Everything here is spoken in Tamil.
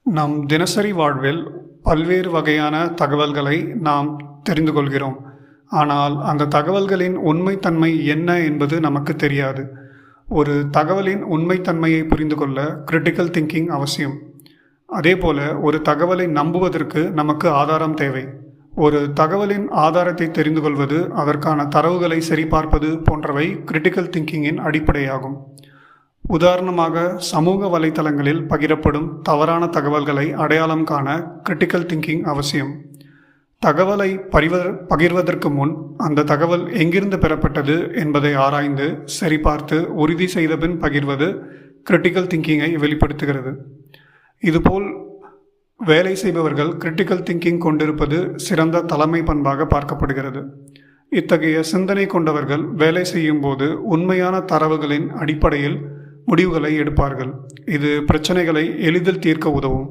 நம் தினசரி வாழ்வில் பல்வேறு வகையான தகவல்களை நாம் தெரிந்து கொள்கிறோம். ஆனால் அந்த தகவல்களின் உண்மைத்தன்மை என்ன என்பது நமக்கு தெரியாது. ஒரு தகவலின் உண்மைத்தன்மையை புரிந்து கொள்ள கிரிட்டிக்கல் திங்கிங் அவசியம். அதேபோல ஒரு தகவலை நம்புவதற்கு நமக்கு ஆதாரம் தேவை. ஒரு தகவலின் ஆதாரத்தை தெரிந்து கொள்வது, அதற்கான தரவுகளை சரிபார்ப்பது போன்றவை கிரிட்டிக்கல் திங்கிங்கின் அடிப்படையாகும். உதாரணமாக, சமூக வலைத்தளங்களில் பகிரப்படும் தவறான தகவல்களை அடையாளம் காண கிரிட்டிக்கல் திங்கிங் அவசியம். தகவலை பகிர்வதற்கு முன் அந்த தகவல் எங்கிருந்து பெறப்பட்டது என்பதை ஆராய்ந்து சரிபார்த்து உறுதி செய்த பின் பகிர்வது கிரிட்டிக்கல் திங்கிங்கை வெளிப்படுத்துகிறது. இதுபோல் வேலை செய்பவர்கள் கிரிட்டிக்கல் திங்கிங் கொண்டிருப்பது சிறந்த தலைமை பண்பாக பார்க்கப்படுகிறது. இத்தகைய சிந்தனை கொண்டவர்கள் வேலை செய்யும் போது உண்மையான தரவுகளின் அடிப்படையில் முடிவுகளை எடுப்பார்கள். இது பிரச்சனைகளை எளிதில் தீர்க்க உதவும்.